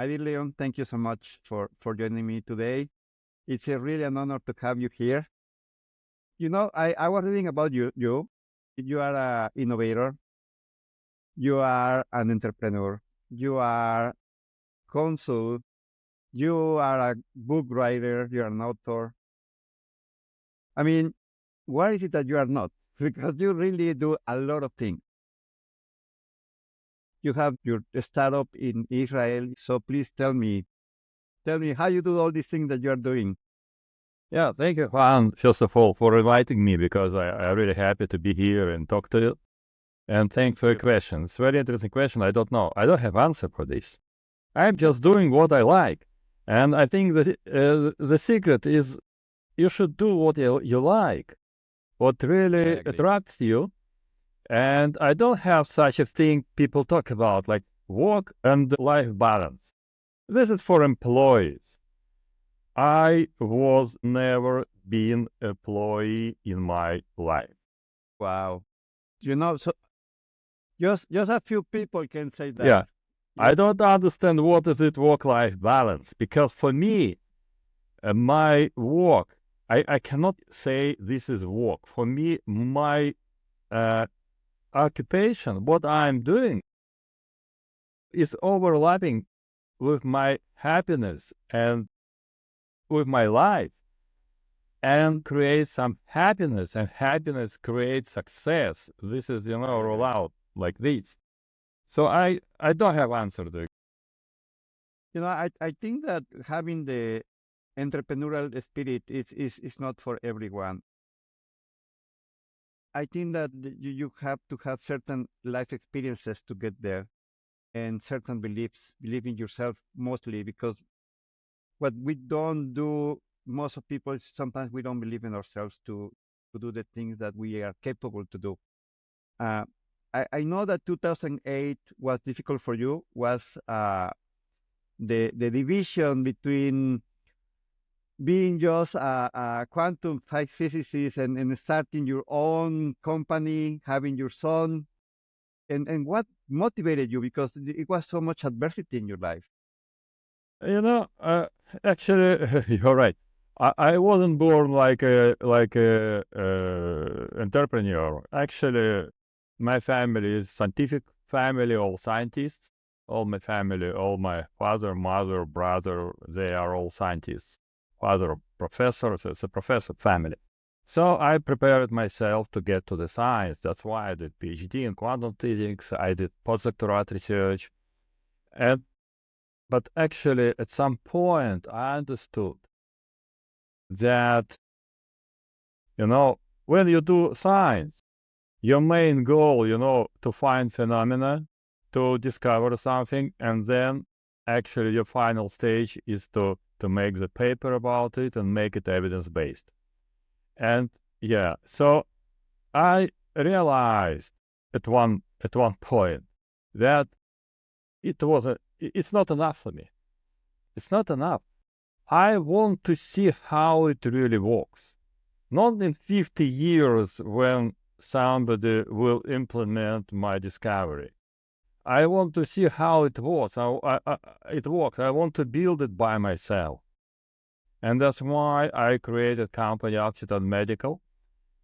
My dear Leon, thank you so much for joining me today. It's really an honor to have you here. I was reading about you. You are an innovator. You are an entrepreneur. You are consul. You are a book writer. You are an author. I mean, what is it that you are not? Because you really do a lot of things. You have your startup in Israel. So please tell me how you do all these things that you are doing. Yeah, thank you, Juan, first of all, for inviting me because I'm really happy to be here and talk to you. And thanks Thank for your you. question. It's a very interesting question. I don't know. I don't have answer for this. I'm just doing what I like. And I think that the secret is you should do what you like, what I really agree. attracts you. And I don't have such a thing people talk about like work and life balance. This is for employees. I was never been employee in my life. Wow. So just a few people can say that. Yeah, You, I don't understand what is it work-life balance because for me, my work, I cannot say this is work. For me, my uh, occupation, what I'm doing, is overlapping with my happiness and with my life, and create some happiness, and happiness creates success. This is, I roll agree. out like this. So I don't have answer to it. I think that having the entrepreneurial spirit is not for everyone. I think that you have to have certain life experiences to get there and certain beliefs, believe in yourself mostly because what we don't do, most of people, is sometimes we don't believe in ourselves to do the things that we are capable to do. Uh, I know that 2008 was difficult for you, was the division between being just a quantum physicist and starting your own company, having your son, and what motivated you because it was so much adversity in your life. You know, actually, you're right. I wasn't born like a entrepreneur. Actually, my family is scientific family, all scientists. All my family, all my father, mother, brother, they are all scientists. Father professor, so it's a professor family. So I prepared myself to get to the science. That's why I did PhD in quantum physics. I did postdoctorate research, and but actually, at some point, I understood that, when you do science, your main goal, to find phenomena, to discover something, and then actually your final stage is to make the paper about it and make it evidence-based. And yeah, so I realized at one point that it's not enough for me. It's not enough. I want to see how it really works. Not in 50 years when somebody will implement my discovery. I want to see how it works. It works. I want to build it by myself. And that's why I created company Occitan Medical.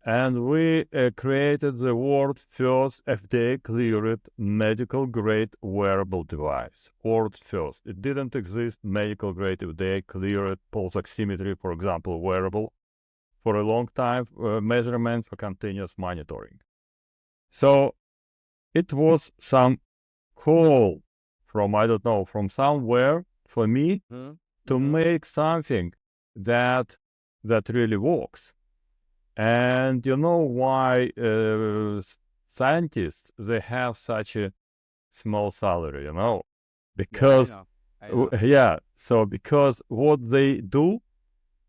And we created the world's first FDA-cleared medical-grade wearable device. World's first. It didn't exist medical-grade FDA-cleared pulse oximetry, for example, wearable, for a long time, measurement for continuous monitoring. So it was some call from, I don't know, from somewhere for me to Mm-hmm. make something that really works. And you know why scientists they have such a small salary, Yeah, I because know. I know. yeah, so because what they do,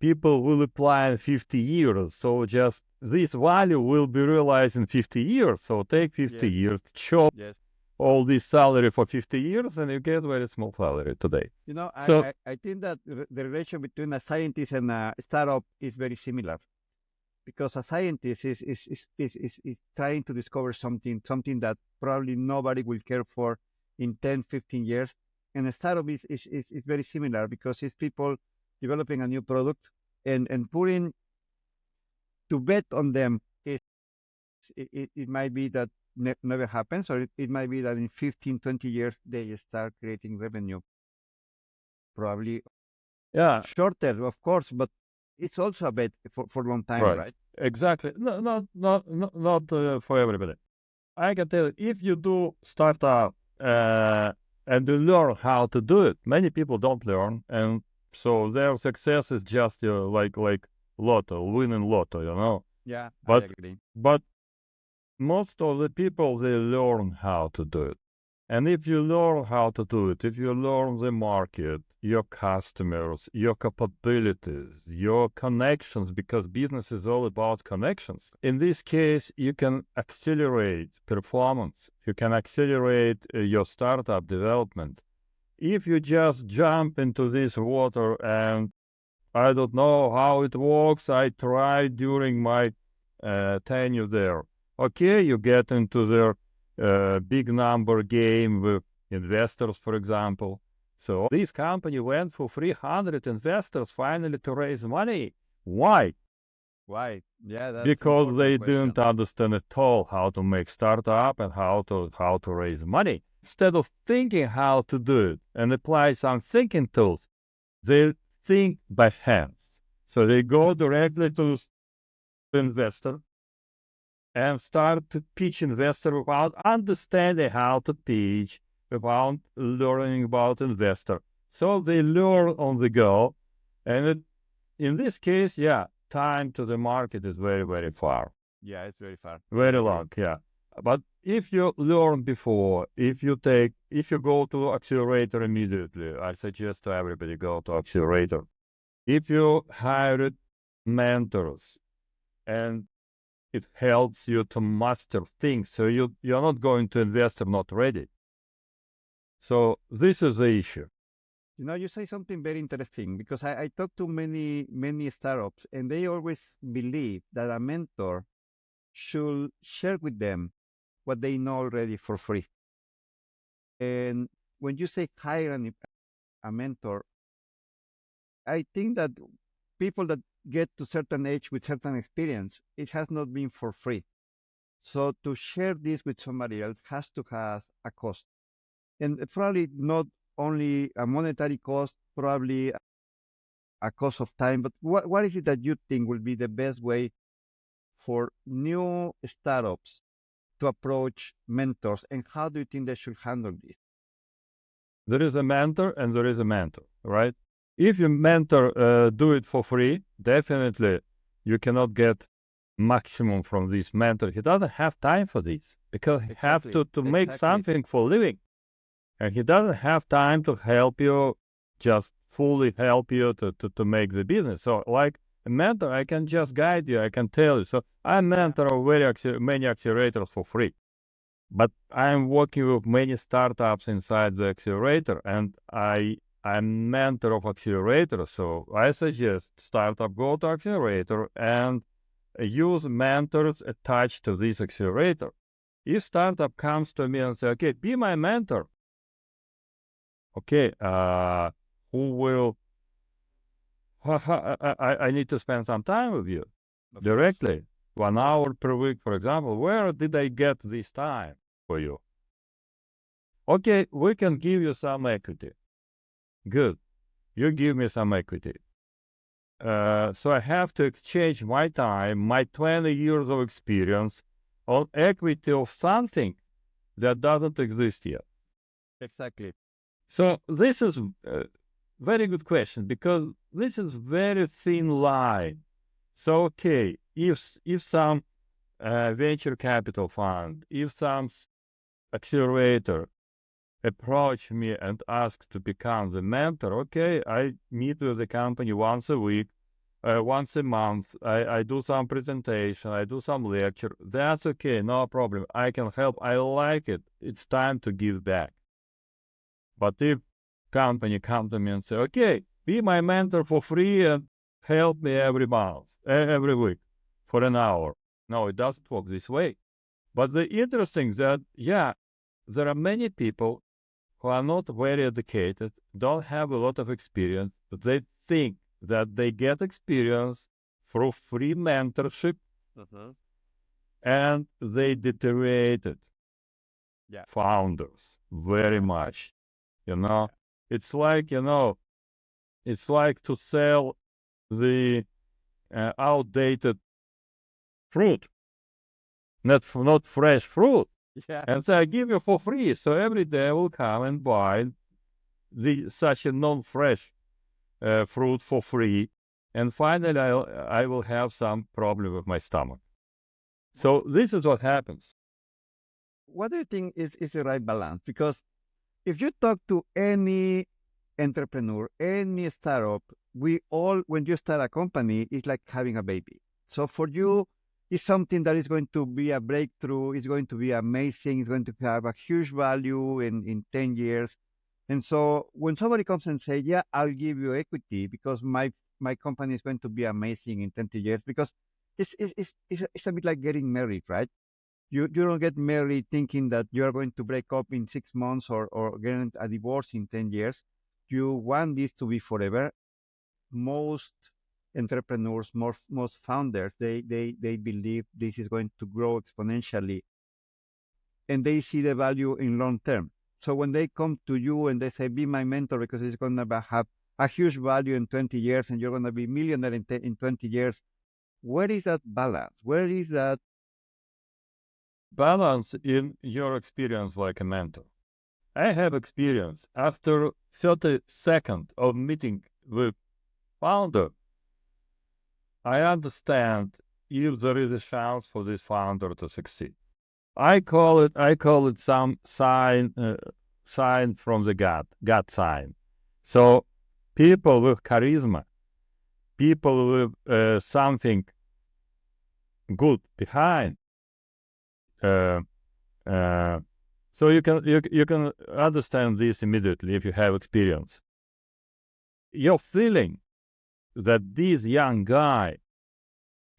people will apply in 50 years. So just this value will be realized in 50 years. So take 50 Yes, years, chop yes. all this salary for 50 years, and you get very small salary today. I, So I, I think that the relation between a scientist and a startup is very similar because a scientist is trying to discover something that probably nobody will care for in 10, 15 years. And a startup is very similar because it's people developing a new product and putting to bet on them. It might be that never happens, or it might be that in 15, 20 years they start creating revenue. Probably Yeah, shorter, of course, but it's also a bet for a long time, right. right? Exactly. No, not for everybody. I can tell you, if you do startup and you learn how to do it, many people don't learn, and so their success is just like lotto, winning lotto, you know. Yeah, I But agree. but most of the people they learn how to do it. And if you learn how to do it, if you learn the market, your customers, your capabilities, your connections, because business is all about connections. In this case, you can accelerate performance. You can accelerate your startup development. If you just jump into this water and I don't know how it works, I tried during my tenure there. Okay, you get into their big number game with investors, for example. So this company went for 300 investors finally to raise money. Why? Why? Yeah, that's an Because important they didn't question. understand at all how to make startup and how to raise money. Instead of thinking how to do it and apply some thinking tools, they think by hands. So they go directly to the investor and start to pitch investor without understanding how to pitch, without learning about investor. So they learn on the go. And in this case, yeah, time to the market is very, very far. Yeah, it's very far. I Very agree. long, yeah. But if you learn before, if you go to accelerator immediately, I suggest to everybody go to accelerator. If you hired mentors and it helps you to master things, so you're not going to investor not ready. So this is the issue. You say something very interesting because I talk to many startups and they always believe that a mentor should share with them what they know already for free. And when you say hire a mentor, I think that people that get to certain age with certain experience, it has not been for free. So to share this with somebody else has to have a cost. And probably not only a monetary cost, probably a cost of time, but what is it that you think will be the best way for new startups to approach mentors, and how do you think they should handle this? There is a mentor and there is a mentor, right? If your mentor do it for free, definitely you cannot get maximum from this mentor. He doesn't have time for this because he have Exactly, to make exactly. something for living. And he doesn't have time to help you, just fully help you to make the business. So like a mentor, I can just guide you, I can tell you. So I Yeah, mentor many accelerators for free. But I'm working with many startups inside the accelerator, and I'm mentor of accelerator. So I suggest startup go to accelerator and use mentors attached to this accelerator. If startup comes to me and say, okay, be my mentor, okay, who will, I need to spend some time with you of course. directly, Of 1 course. hour per week, for example. Where did I get this time for you? Okay, we can give you some equity. Good. You give me some equity. So I have to exchange my time, my 20 years of experience on equity of something that doesn't exist yet. Exactly. So this is a very good question because this is very thin line. So okay, if some venture capital fund, if some accelerator approach me and ask to become the mentor, okay, I meet with the company once a week, once a month. I do some presentation, I do some lecture. That's okay, no problem. I can help. I like it. It's time to give back. But if company come to me and say, okay, be my mentor for free and help me every month, every week for an hour. No, it doesn't work this way. But the interesting that, yeah, there are many people who are not very educated, don't have a lot of experience, but they think that they get experience through free mentorship and they deteriorated Yeah. founders very much. You know, Yeah. it's like, it's like to sell the outdated fruit, not fresh fruit. Yeah. And so I give you for free. So every day I will come and buy such a non-fresh fruit for free. And finally, I will have some problem with my stomach. So this is what happens. What do you think is the right balance? Because if you talk to any entrepreneur, any startup, we all, when you start a company, it's like having a baby. So for you, it's something that is going to be a breakthrough, it's going to be amazing, it's going to have a huge value in 10 years. And so when somebody comes and say, yeah, I'll give you equity because my company is going to be amazing in 20 years, because it's a bit like getting married, right? You don't get married thinking that you're going to break up in 6 months or get a divorce in 10 years. You want this to be forever. Most entrepreneurs, most founders, they believe this is going to grow exponentially and they see the value in long term. So when they come to you and they say, be my mentor because it's going to have a huge value in 20 years and you're going to be millionaire in 20 years, where is that balance? Where is that? Balance in your experience like a mentor. I have experience after 30 seconds of meeting with founder. I understand if there is a chance for this founder to succeed. I call it some sign from the God sign. So people with charisma, people with something good behind. Uh, uh, so you can understand this immediately if you have experience. Your feeling that this young guy,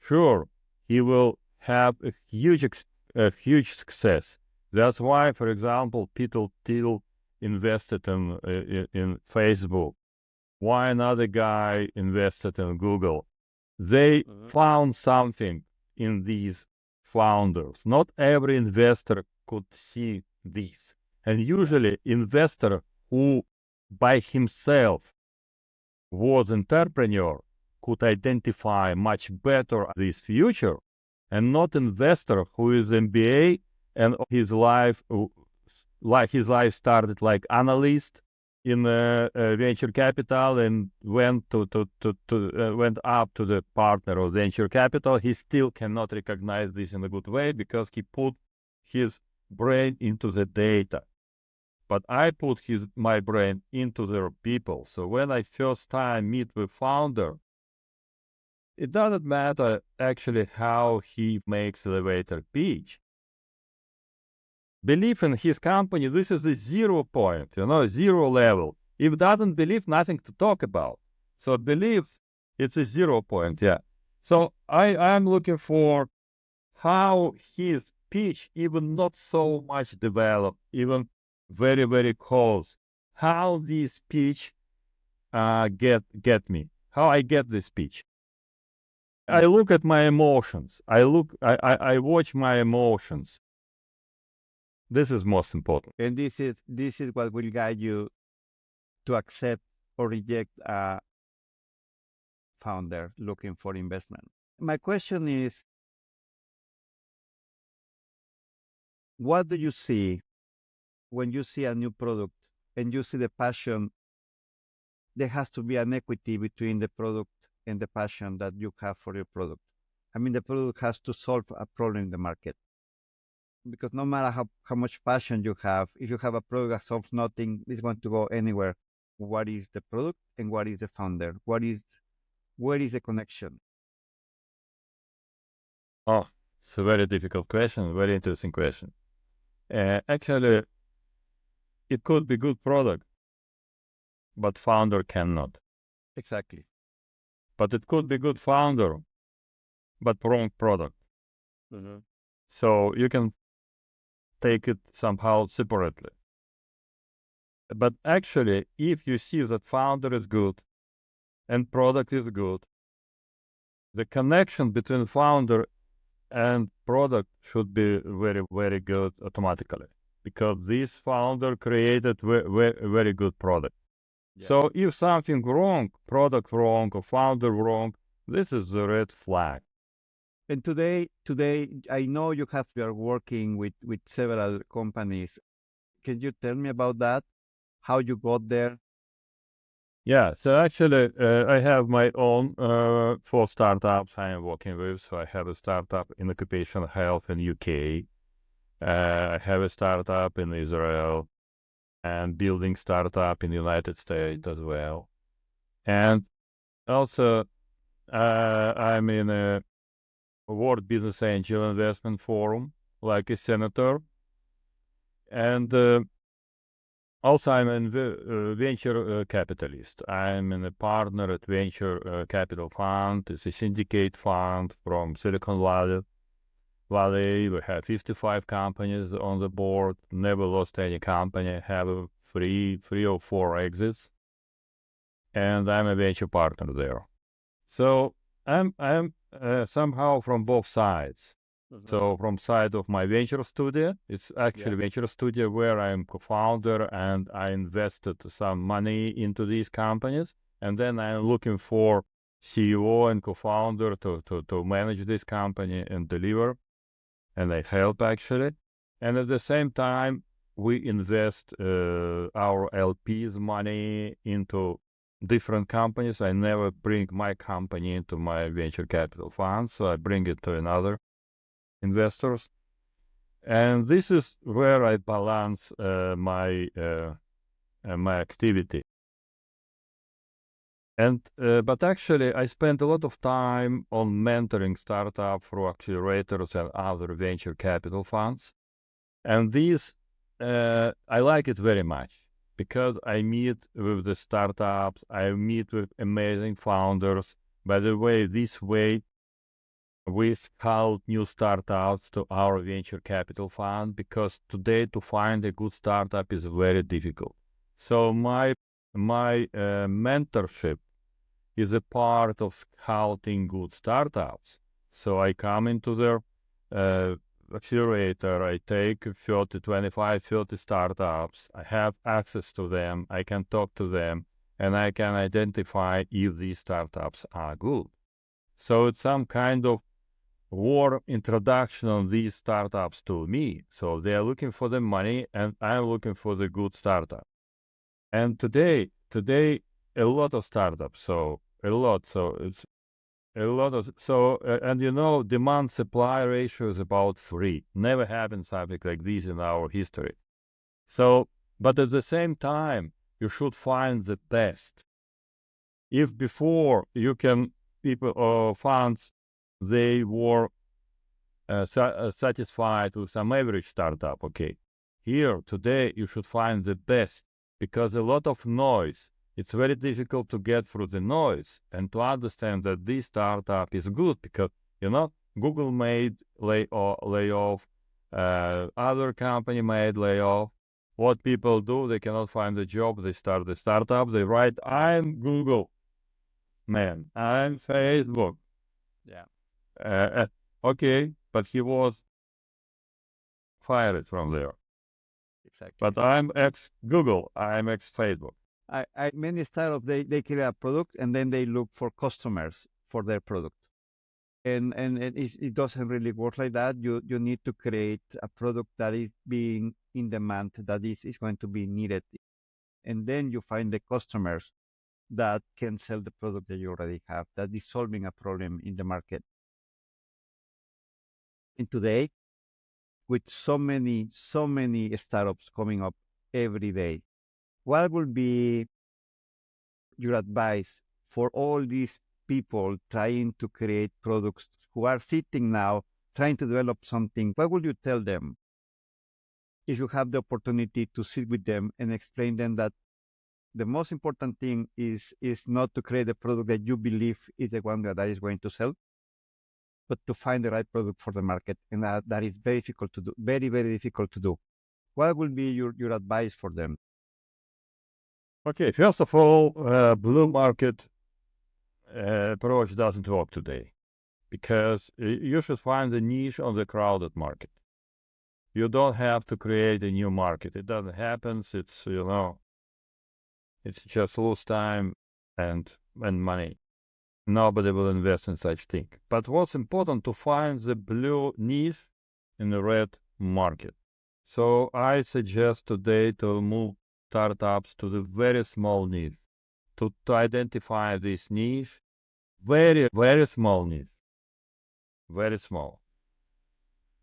sure, he will have a huge success. That's why, for example, Peter Thiel invested in Facebook. Why another guy invested in Google? They found something in these founders. Not every investor could see this. And usually investor who by himself was entrepreneur could identify much better this future, and not investor who is MBA and his life started like analyst in venture capital and went up to the partner of venture capital. He still cannot recognize this in a good way because he put his brain into the data. But I put my brain into their people. So when I first time meet with founder, it doesn't matter actually how he makes elevator pitch. Believe in his company, this is the 0 point, 0 level. If doesn't believe, nothing to talk about. So believes, it's a 0 point, yeah. So I'm looking for how his pitch, even not so much developed, even very, very close, how this pitch get me, how I get this pitch. I look at my emotions. I watch my emotions. This is most important. And this is what will guide you to accept or reject a founder looking for investment. My question is, what do you see when you see a new product and you see the passion? There has to be an equity between the product and the passion that you have for your product. I mean, the product has to solve a problem in the market, because no matter how much passion you have, if you have a product that solves nothing, it's going to go anywhere. What is the product and what is the founder? Where is the connection? Oh, it's a very difficult question, very interesting question. Actually, it could be good product, but founder cannot. Exactly. But it could be good founder, but wrong product. Mhm. So you can take it somehow separately. But actually, if you see that founder is good and product is good, the connection between founder and product should be very, very good automatically because this founder created very good product. Yeah. So if something wrong, product wrong or founder wrong, this is the red flag. And today, I know you are working with several companies. Can you tell me about that? How you got there? Yeah, so actually, I have my own four startups I am working with. So I have a startup in occupational health in UK. I have a startup in Israel and building startup in the United States as well. And also, I'm in a World Business Angel Investment Forum, like a senator. And also, I'm a venture capitalist. I'm a partner at Venture Capital Fund. It's a syndicate fund from Silicon Valley. We have 55 companies on the board. Never lost any company. Have three or four exits, and I'm a venture partner there. So I'm somehow from both sides. Mhm. So from side of my venture studio, it's Yeah. actually venture studio where I'm co-founder and I invested some money into these companies. And then I'm looking for CEO and co-founder to manage this company and deliver. And I help actually. And at the same time, we invest our LPs money into different companies. I never bring my company into my venture capital fund, so I bring it to another investors. And this is where I balance my activity. And but actually, I spend a lot of time on mentoring startup through accelerators and other venture capital funds. And these, I like it very much because I meet with the startups, I meet with amazing founders. By the way, this way we scout new startups to our venture capital fund because today to find a good startup is very difficult. So my mentorship is a part of scouting good startups. So I come into their uh, accelerator, I take 30, 25, 30 startups, I have access to them, I can talk to them, and I can identify if these startups are good. So it's some kind of warm introduction of these startups to me. So they are looking for the money, and I'm looking for the good startup. And today, a lot of startups. So a lot. So it's a lot of and demand supply ratio is about three. Never happened something like this in our history. So, but at the same time, you should find the best. If before you can people or funds they were satisfied with some average startup. Okay, here today you should find the best because a lot of noise. It's very difficult to get through the noise and to understand that this startup is good because Google made layoff, other company made layoff. What people do, they cannot find a job. They start the startup. They write, "I'm Google, man. I'm Facebook." Yeah. Okay, but he was fired from there. Exactly. But I'm ex Google, I'm ex Facebook. Many startups they create a product and then they look for customers for their product. It doesn't really work like that. You need to create a product that is being in demand, that is going to be needed, and then you find the customers that can sell the product that you already have, that is solving a problem in the market. And today, with so many startups coming up every day, what would be your advice for all these people trying to create products who are sitting now trying to develop something? What would you tell them if you have the opportunity to sit with them and explain them that the most important thing is not to create a product that you believe is the one that is going to sell, but to find the right product for the market, and that is very difficult to do, very difficult to do. What would be your advice for them? Okay, first of all, blue market approach doesn't work today because you should find a niche on the crowded market. You don't have to create a new market. It doesn't happen. It's just lose time and money. Nobody will invest in such thing. But what's important to find the blue niche in the red market. So I suggest today to move startups to the very small niche, to identify this niche, very, very small niche, very small,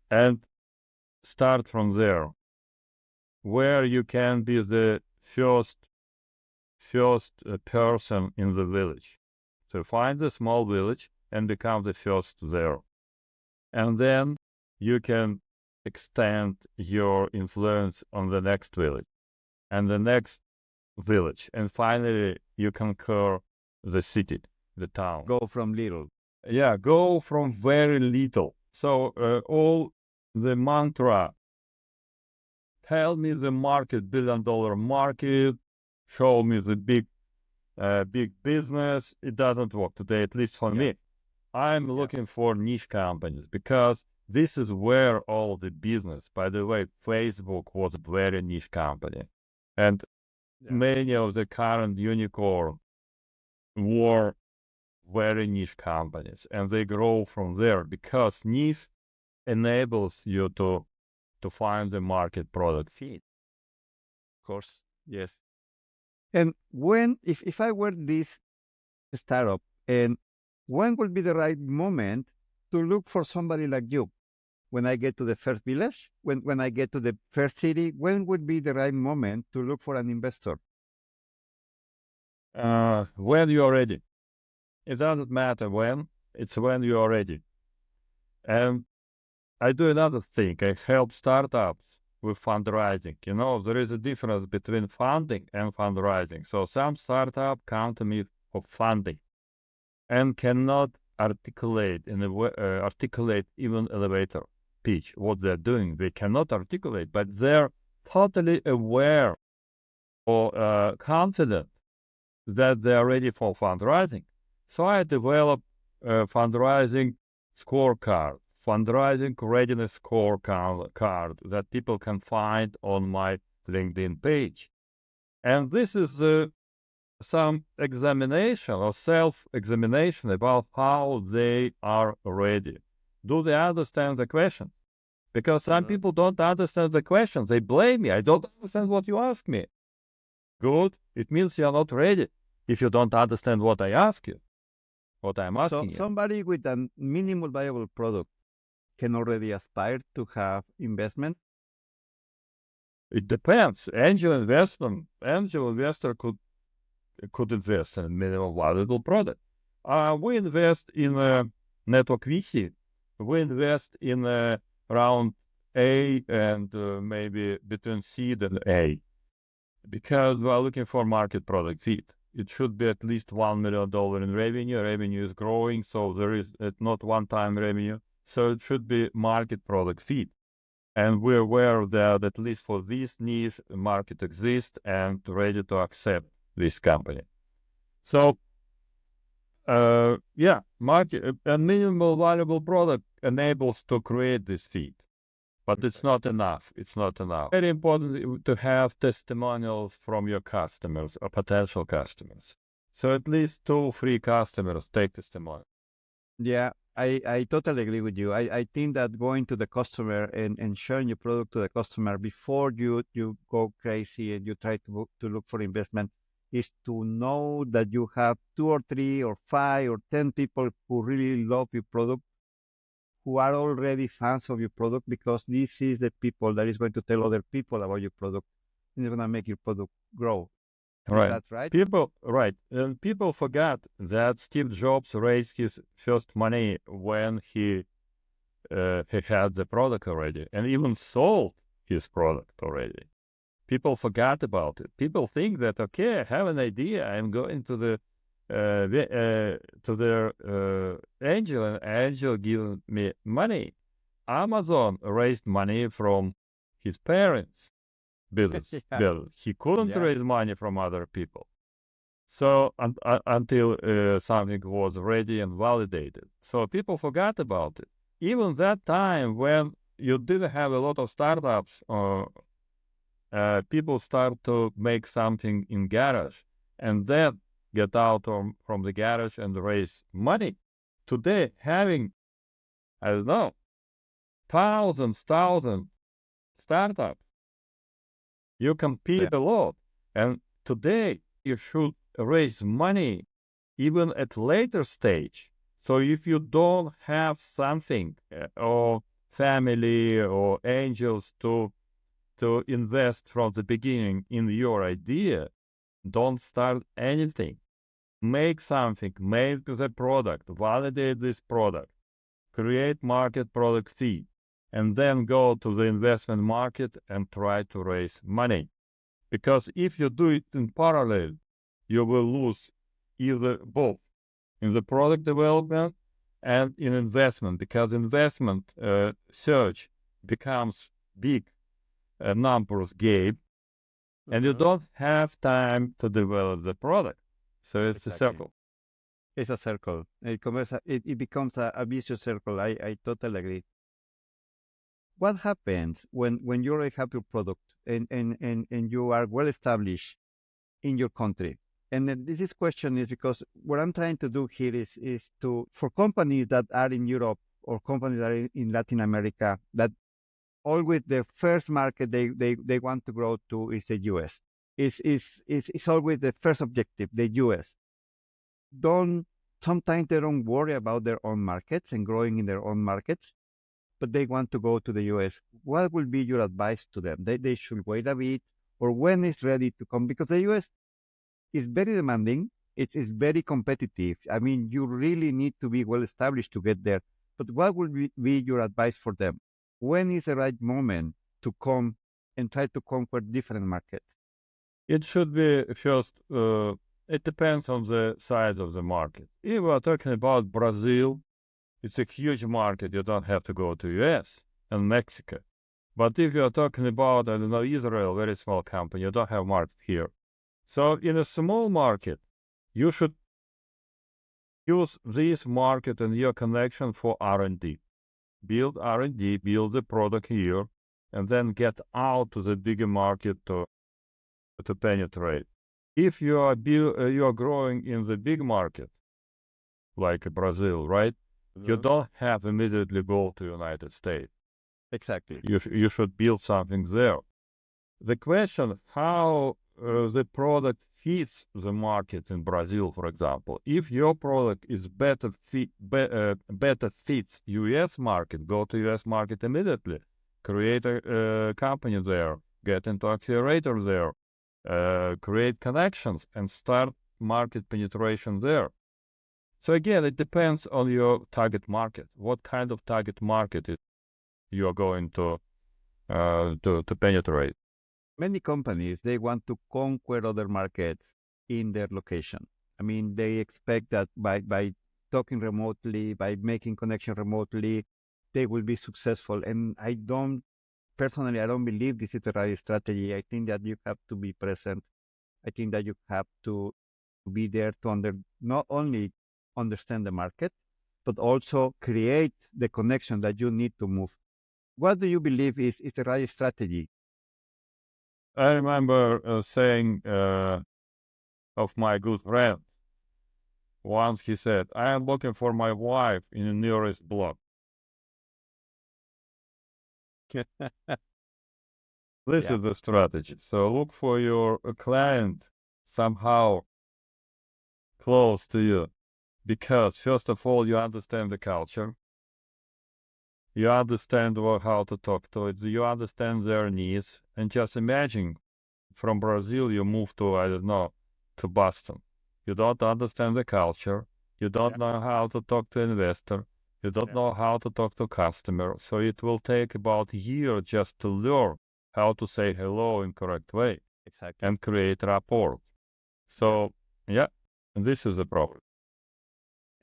and start from there, where you can be the first person in the village. So find a small village and become the first there. And then you can extend your influence on the next village and the next village. And finally, you conquer the city, the town. Go from little. Yeah, go from very little. So all the mantra, tell me the market, $1 billion market, show me the big business. It doesn't work today, at least for me. I'm looking for niche companies because this is where all the business, by the way, Facebook was a very niche company. And many of the current unicorn were very niche companies. And they grow from there because niche enables you to find the market product fit. Of course, yes. And if I were this startup, and when would be the right moment to look for somebody like you? When I get to the first village, when I get to the first city, when would be the right moment to look for an investor? When you're ready. It doesn't matter when, it's when you're ready. And I do another thing. I help startups with fundraising. There is a difference between funding and fundraising. So some startup come to me for funding and cannot articulate articulate even elevator pitch what they're doing. They cannot articulate, but they're totally aware or confident that they are ready for fundraising. So I develop a fundraising scorecard, fundraising readiness scorecard that people can find on my LinkedIn page. And this is some examination or self-examination about how they are ready. Do they understand the question? Because some people don't understand the question. They blame me. I don't understand what you ask me. Good. It means you're not ready if you don't understand what I ask you, what I'm So asking you. somebody with a minimal viable product can already aspire to have investment. It depends. Angel investor could invest in a minimum valuable product. We invest in a network VC. We invest in a round A and maybe between seed and A, because we are looking for market product fit. It should be at least $1 million in revenue. Revenue is growing, so there is not one-time revenue. So it should be market product fit. And we're aware that at least for this niche, a market exists and ready to accept this company. So, market a minimal valuable product enables to create this fit. But it's not enough. It's not enough. Very important to have testimonials from your customers or potential customers. So at least 2 or 3 customers take testimonial. Yeah, I totally agree with you. I think that going to the customer and showing your product to the customer before you go crazy and you try to look for investment is to know that you have 2 or 3 or 5 or 10 people who really love your product, who are already fans of your product, because this is the people that is going to tell other people about your product and it's going to make your product grow. Is Right. that right? And people forgot that Steve Jobs raised his first money when he had the product already and even sold his product already. People forgot about it. People think that, okay, I have an idea. I'm going to the angel, and angel gives me money. Amazon raised money from his parents. business. Yeah. Business. He couldn't Yeah. raise money from other people. So until something was ready and validated. So people forgot about it. Even that time when you didn't have a lot of startups, people start to make something in garage and then get out from the garage and raise money. Today, having, I don't know, thousands startups, you Yeah. compete a lot. And today, you should raise money even at later stage. So if you don't have something or family or angels to invest from the beginning in your idea, don't start anything. Make something, make the product, validate this product, create market product fee, and then go to the investment market and try to raise money. Because if you do it in parallel, you will lose either both in the product development and in investment, because investment search becomes big numbers game, and you Hmm. don't have time to develop the product. So it's a Exactly. circle. It's a circle. It becomes a vicious circle. I totally agree. What happens when you already have your product and you are well established in your country? And then this question is because what I'm trying to do here is to for companies that are in Europe or companies that are in Latin America that always their first market they want to grow to is the US. Is always the first objective, the US. Don't Sometimes they don't worry about their own markets and growing in their own markets, but they want to go to the US. What will be your advice to them? They should wait a bit or when it's ready to come because the US is very demanding. It's very competitive. I mean, you really need to be well established to get there. But what would be your advice for them? When is the right moment to come and try to conquer different markets? It should be first, it depends on the size of the market. If we are talking about Brazil, it's a huge market. You don't have to go to US and Mexico. But if you're talking about, I don't know, Israel, very small company, you don't have market here. So in a small market, you should use this market and your connection for R&D. Build R&D, build the product here, and then get out to the bigger market to penetrate. If you are growing in the big market, like Brazil, right? You Mhm. don't have immediately go to United States. Exactly. You should build something there. The question how the product fits the market in Brazil, for example. If your product is better fits US market, go to US market immediately. Create a company there, get into accelerator there, create connections, and start market penetration there. So again, it depends on your target market. What kind of target market you are going to penetrate. Many companies they want to conquer other markets in their location. I mean, they expect that by talking remotely, by making connection remotely, they will be successful. And I don't believe this is the right strategy. I think that you have to be present. I think that you have to be there to not only understand the market, but also create the connection that you need to move. What do you believe is the right strategy? I remember saying of my good friend once he said, "I am looking for my wife in the nearest block." This Yeah, is the strategy. So look for your client somehow close to you, because first of all you understand the culture, you understand how to talk to it, you understand their needs, and just imagine from Brazil you move to, I don't know, to Boston. You don't understand the culture. You don't yeah, know how to talk to investor. You don't yeah, know how to talk to customer. So it will take about a year just to learn how to say hello in correct way exactly. and create rapport. Yeah. So yeah, this is the problem.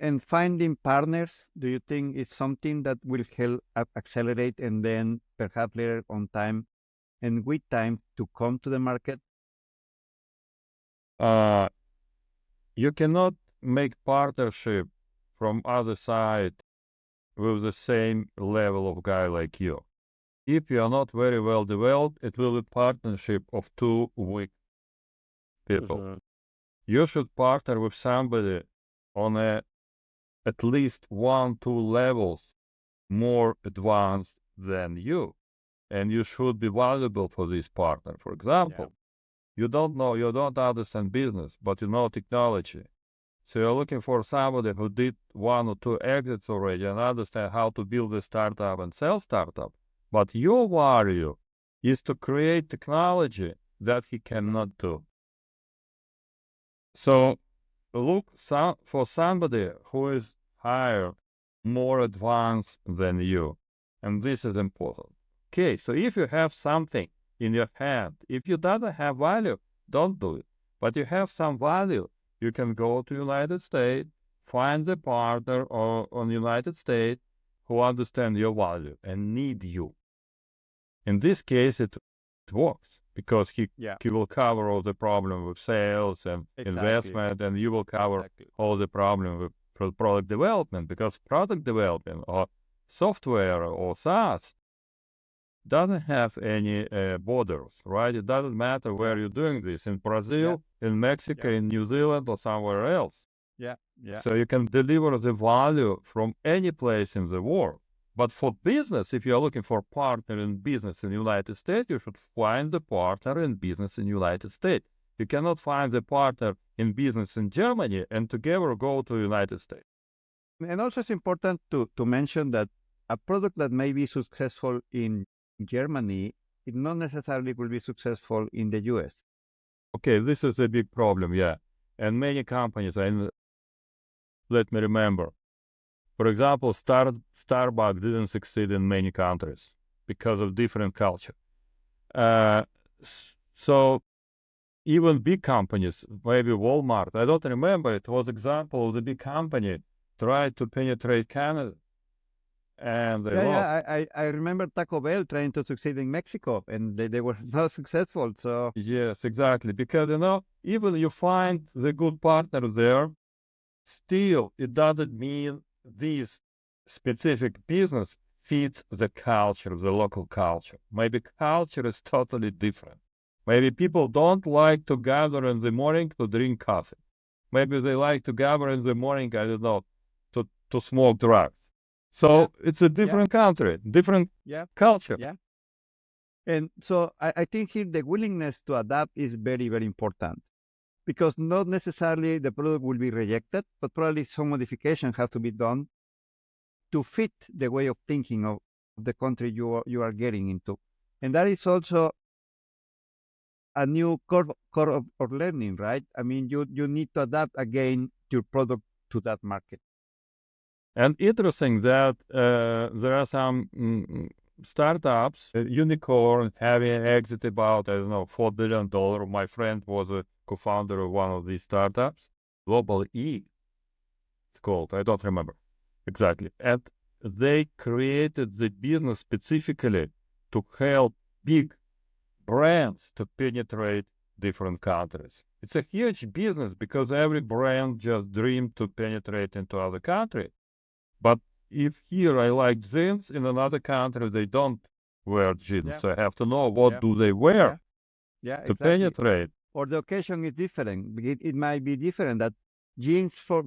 And finding partners, do you think is something that will help accelerate and then perhaps later on time and wait time to come to the market? Uh, you cannot make partnership from other side with the same level of guy like you. If you are not very well developed, it will be partnership of two weak people. Mhm. You should partner with somebody on at least 1, 2 levels more advanced than you, and you should be valuable for this partner. For Yeah. example, you don't understand business, but you know technology. So you're looking for somebody who did 1 or 2 exits already and understand how to build a startup and sell startup. But your value is to create technology that he cannot do. So look for somebody who is higher, more advanced than you. And this is important. Okay, so if you have something in your hand, if you doesn't have value, don't do it. But you have some value, you can go to United States, find a partner or on United States who understand your value and need you. In this case, it works because Yeah. he will cover all the problem with sales and Exactly. investment, and you will cover Exactly. all the problem with product development because product development or software or SaaS doesn't have any borders, right? It doesn't matter Yeah. where you're doing this, in Yeah. Brazil, in Mexico, Yeah. in New Zealand, or somewhere else. Yeah. Yeah. So you can deliver the value from any place in the world. But for business, if you're looking for a partner in business in the United States, you should find the partner in business in the United States. You cannot find the partner in business in Germany and together go to the United States. And also it's important to mention that a product that may be successful in Germany, it not necessarily will be successful in the US. Okay, this is a big problem, yeah. And many companies, and let me remember, for example, Starbucks didn't succeed in many countries because of different culture. Uh, so even big companies, maybe Walmart, I don't remember, it was example of the big company tried to penetrate Canada and they Yeah, lost. yeah. I remember Taco Bell trying to succeed in Mexico and they were not successful. So Yes, exactly. Because, even you find the good partner there, still it doesn't mean this specific business fits the culture, the local culture. Maybe culture is totally different. Maybe people don't like to gather in the morning to drink coffee. Maybe they like to gather in the morning, I don't know, to smoke drugs. yeah, So it's a yeah, different country, different yeah, culture. yeah. And so I think here the willingness to adapt is very, very important because not necessarily the product will be rejected, but probably some modification has to be done to fit the way of thinking of the country you are getting into. And that is also a new core of learning, right? I mean, you need to adapt again your product to that market. And interesting that there are some startups, unicorn, having exited about, I don't know, $4 billion. My friend was a co-founder of one of these startups, Global E, it's called. I don't remember exactly. And they created the business specifically to help big brands to penetrate different countries. It's a huge business because every brand just dreamed to penetrate into other countries. But if here I like jeans, in another country they don't wear jeans. Yeah, So I have to know what yeah, do they wear yeah, yeah, to exactly. penetrate. Or the occasion is different. It might be different that jeans for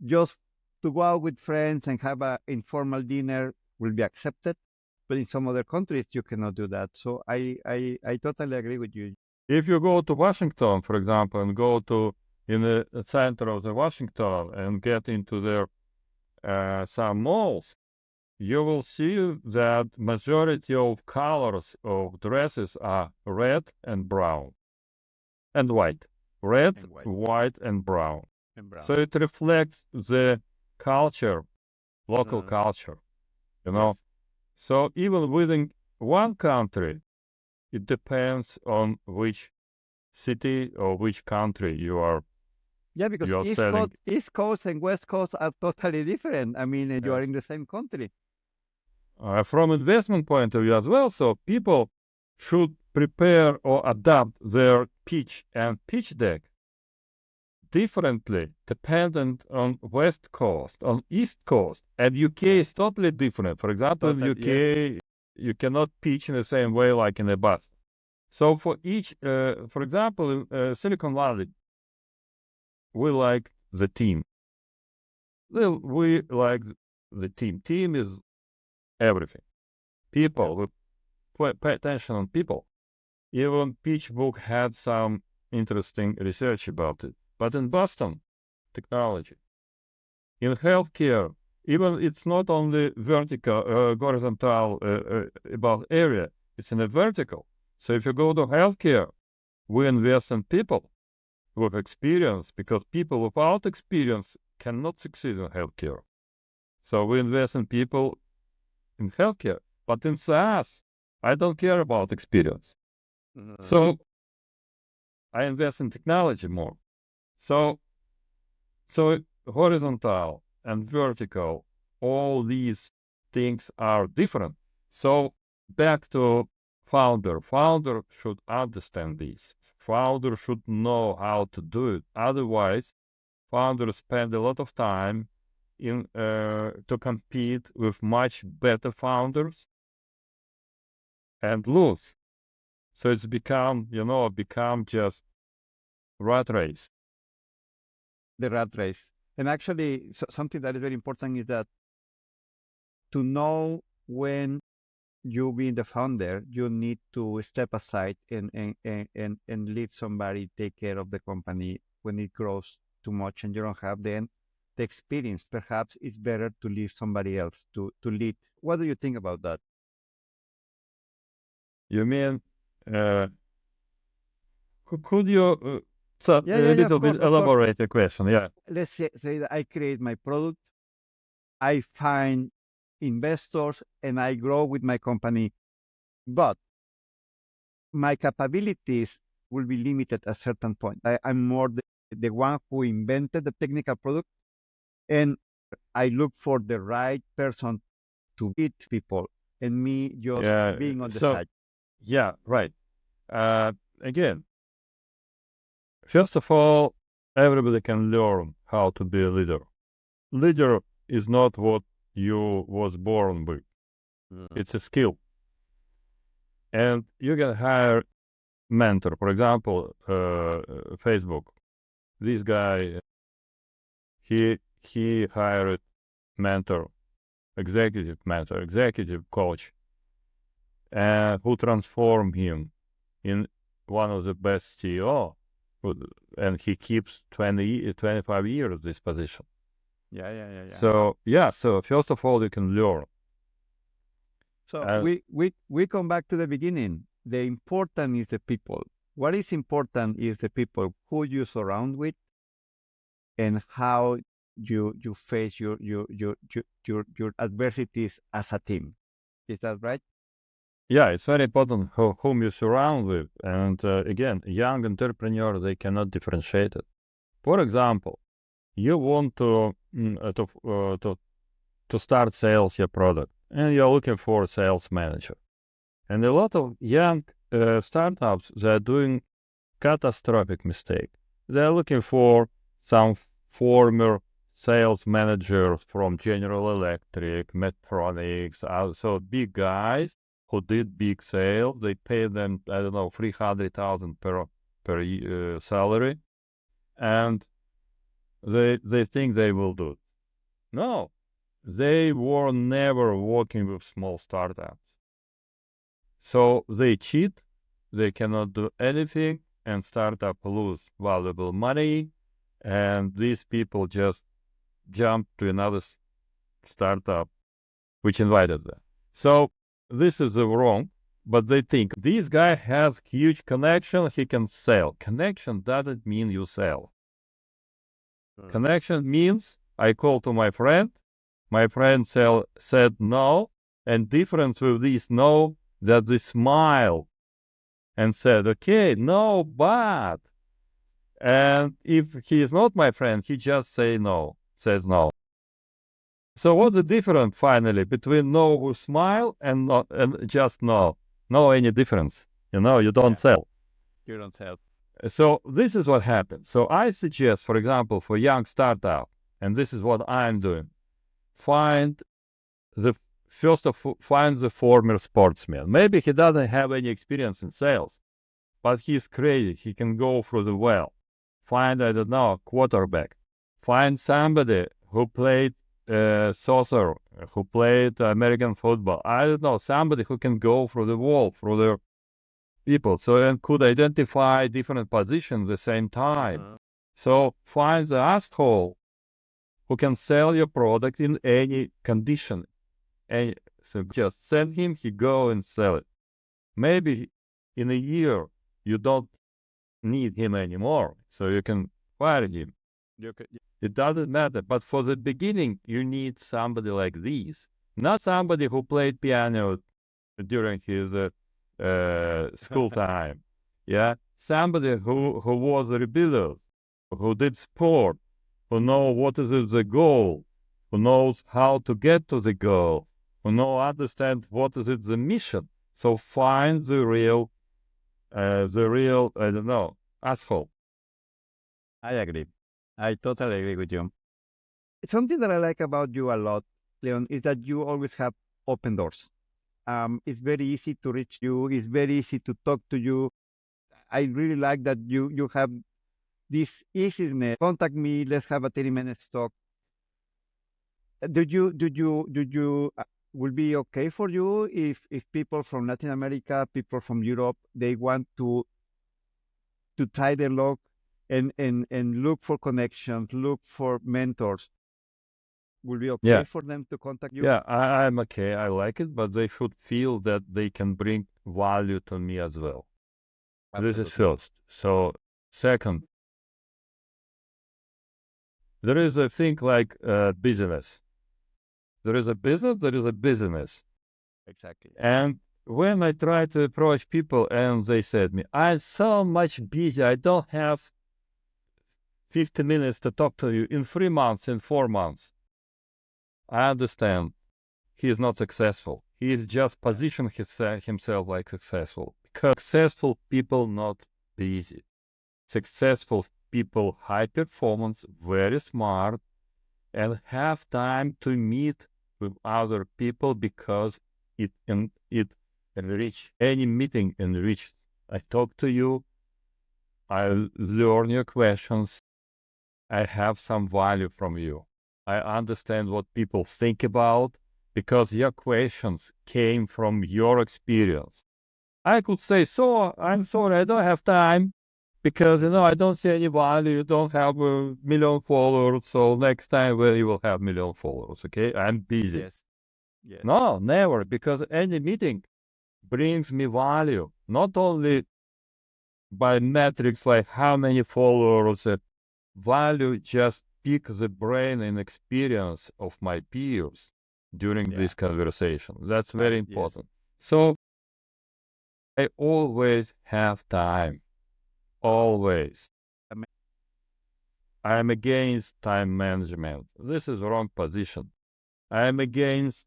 just to go out with friends and have a informal dinner will be accepted, but in some other countries you cannot do that. So I totally agree with you. If you go to Washington, for example, and go to in the center of the Washington and get into their some malls, you will see that majority of colors of dresses are red and brown and white. Red, And white white, and brown. and So brown. it reflects the culture, local Uh, culture, you know. yes. So even within one country, it depends on which city or which country Yeah, because you are selling. East Coast and West Coast are totally different. I mean, you are Yes. in the same country. from investment point of view as well. So people should prepare or adapt their pitch and pitch deck differently, dependent on West Coast, on East Coast, and UK is totally different. For example, in Total, yes. UK, you cannot pitch in the same way like in the Boston. So for each, for example, in Silicon Valley, we like the team. We like the team. Team is everything. People, we pay attention on people. Even Pitch book had some interesting research about it. But in Boston, technology. In healthcare, even it's not only vertical, horizontal about area, it's in a vertical. So if you go to healthcare, we invest in people with experience because people without experience cannot succeed in healthcare. So we invest in people in healthcare. But in SaaS, I don't care about experience. So I invest in technology more. So horizontal and vertical, all these things are different. So back to founder. Founder should understand this. Founder should know how to do it. Otherwise, founders spend a lot of time in to compete with much better founders and lose. So it's become just rat race. The rat race. And actually, something that is very important is that to know when you being the founder, you need to step aside and leave somebody take care of the company when it grows too much and you don't have then the experience. Perhaps it's better to leave somebody else to lead. What do you think about that? You mean, could you a Yeah, little of bit course, of course. elaborate the question? Yeah. Let's say that I create my product, I find investors, and I grow with my company, but my capabilities will be limited at a certain point. I'm more the one who invented the technical product, and I look for the right person to beat people, and me just Yeah. being on the So, side. yeah, right. Again, first of all, everybody can learn how to be a leader. Leader is not what you was born with. It's a skill. And you can hire mentor. For example, Facebook. This guy, he hired mentor, executive coach, who transformed him in one of the best CEO. And he keeps 25 years this position. Yeah. So first of all, you can learn. So And we come back to the beginning. The important is the people. What is important is the people who you surround with and how you face your adversities as a team. Is that right? yeah, it's very important whom you surround with. And again, young entrepreneurs, they cannot differentiate it. For example, you want to start sales your product, and you're looking for a sales manager. And a lot of young startups, they're doing catastrophic mistake. They're looking for some former sales managers from General Electric, Medtronics, so big guys who did big sales. They pay them, I don't know, 300,000 per salary, and they think they will do it. No, they were never working with small startups. So they cheat, they cannot do anything, and startup lose valuable money, and these people just jump to another startup which invited them. So this is wrong, but they think this guy has huge connection, he can sell. Connection doesn't mean you sell. Connection means I call to my friend said no, and difference with this no, that they smile and said, okay, no, but. And if he is not my friend, he just says no. So what's the difference finally between no who smile and not and just no? No any difference. You don't Yeah, sell. you don't help. So this is what happens. So I suggest, for example, for young startup, and this is what I'm doing, find the find the former sportsman. Maybe he doesn't have any experience in sales, but he's crazy. He can go through the well. Find, I don't know, a quarterback. Find somebody who played soccer, who played American football. I don't know, somebody who can go through the wall, through the people, so and could identify different positions at the same time. Uh-huh. So find the asshole who can sell your product in any condition. And so just send him, he go and sell it. Maybe in a year you don't need him anymore, so you can fire him. You could, It doesn't matter. But for the beginning, you need somebody like this, not somebody who played piano during his school time. Yeah, somebody who was rebellious, who did sport, who know what is the goal, who knows how to get to the goal, who understand what is it the mission. So find the real I don't know asshole. I agree. I totally agree with you. Something that I like about you a lot, Leon, is that you always have open doors. It's very easy to reach you. It's very easy to talk to you. I really like that you have this easiness. Contact me. Let's have a 30 minutes talk. Do you will be okay for you if people from Latin America, people from Europe, they want to tie their luck and look for connections, look for mentors. Will be okay Yeah, for them to contact you? yeah, I'm okay. I like it, but they should feel that they can bring value to me as well. This is Absolutely. first. So, second, there is a thing like business. There is a business, there is a business. Exactly. And when I try to approach people and they said me, I'm so much busy, I don't have 50 minutes to talk to you in 3 months, in 4 months. I understand he is not successful. He is just Yeah. positioning himself like successful. Because successful people not busy. Successful people high performance, very smart, and have time to meet with other people because it enrich any meeting enriched. I talk to you, I learn your questions, I have some value from you. I understand what people think about because your questions came from your experience. I could say, so I'm sorry, I don't have time because I don't see any value. You don't have 1 million followers, so next time when you will have 1 million followers, okay? I'm busy. Yes. Yes. No, never, because any meeting brings me value, not only by metrics like how many followers, value just pick the brain and experience of my peers during Yeah. this conversation. That's I very yes. important. So I always have time, always. Ama- I am against time management. This is wrong position. I am against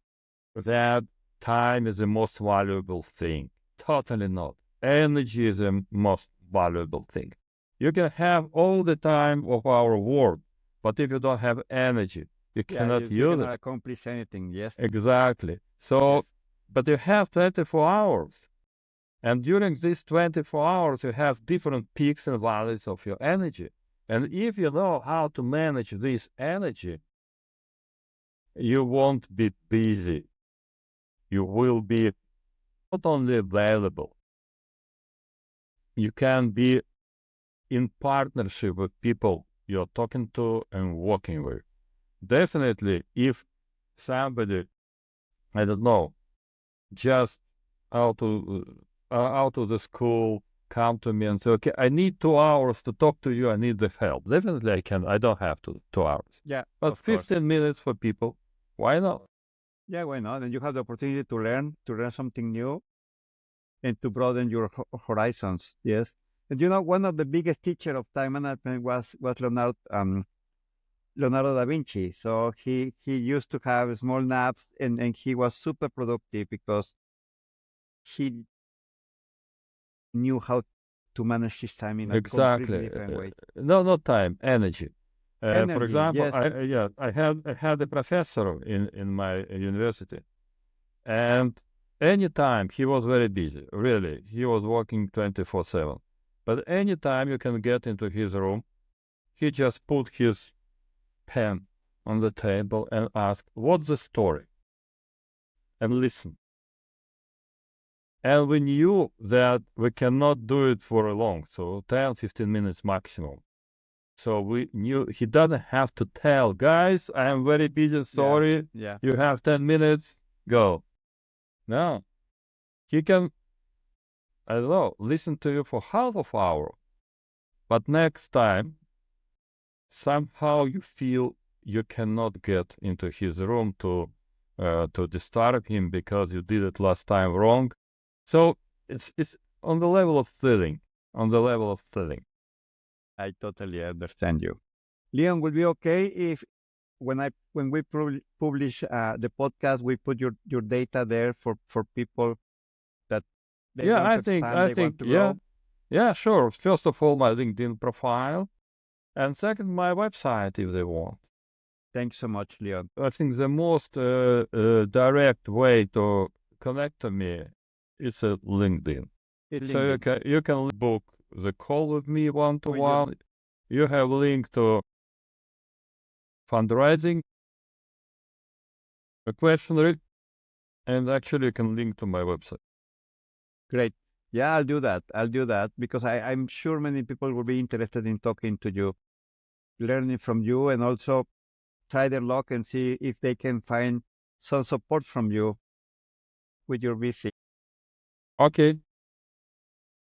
that time is the most valuable thing. Totally not. Energy is the most valuable thing. You can have all the time of our world, but if you don't have energy, you Yeah, cannot you use it. cannot accomplish anything. Yes. Exactly. So, Yes. but you have 24 hours. And during these 24 hours, you have different peaks and valleys of your energy. And if you know how to manage this energy, you won't be busy. You will be not only available, you can be in partnership with people you're talking to and working with. Definitely, if somebody, I don't know, just out of the school come to me and say, okay, I need 2 hours to talk to you. I need the help. Definitely, I can. I don't have 2 hours, Yeah, but of course. 15 minutes for people. Why not? Yeah, why not? And you have the opportunity to learn something new and to broaden your horizons. Yes. And one of the biggest teacher of time management was Leonard. Leonardo da Vinci. So he used to have small naps, and he was super productive because he knew how to manage his time in a completely Exactly. different way. No, not time, energy. For Energy, example, yes. I had a professor in my university, and anytime he was very busy, really, he was working 24/7. But anytime you can get into his room, he just put his pen on the table and ask, "What's the story?" and listen. And we knew that we cannot do it for a long, so 10, 15 minutes maximum. So we knew he doesn't have to tell, guys, I am very busy, Yeah, sorry, yeah. you have 10 minutes, go. No, he can, I don't know, listen to you for half of hour, but next time, somehow you feel you cannot get into his room to disturb him because you did it last time wrong. So it's on the level of feeling, on the level of feeling. I totally understand you. Leon, will be okay if when we publish the podcast, we put your data there for people that they Yeah, want to expand, they want to yeah, grow. yeah, sure. First of all, my LinkedIn profile, and second, my website if they want. Thanks so much, Leon. I think the most direct way to connect to me is a LinkedIn. It's So LinkedIn. you can book the call with me one to With you. one. You have link to fundraising, a questionnaire, and actually you can link to my website. Great. Yeah, I'll do that. I'll do that because I'm sure many people will be interested in talking to you, learning from you, and also try their luck and see if they can find some support from you with your VC. Okay,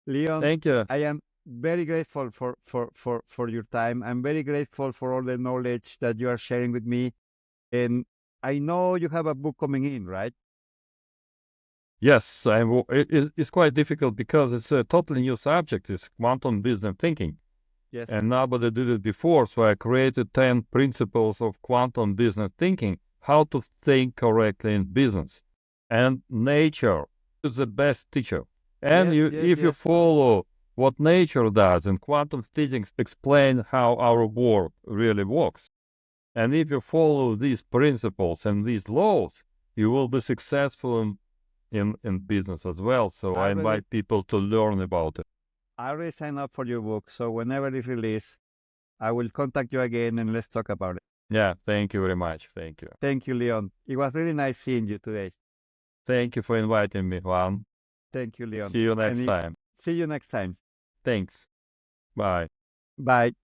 Leon, thank you. I am very grateful for your time. I'm very grateful for all the knowledge that you are sharing with me. And I know you have a book coming in, right? Yes, it's quite difficult because it's a totally new subject. It's quantum business thinking. Yes. And nobody did it before. So I created 10 principles of quantum business thinking, how to think correctly in business. And nature is the best teacher. And Yes, yes, if you yes. follow what nature does, and quantum physics explain how our world really works. And if you follow these principles and these laws, you will be successful in business as well. So I I already invite people to learn about it. I already signed up for your book. So whenever it's released, I will contact you again and let's talk about it. Yeah, thank you very much. Thank you. Thank you, Leon. It was really nice seeing you today. Thank you for inviting me, Juan. Thank you, Leon. See you And next time. see you next time. Thanks. Bye. Bye.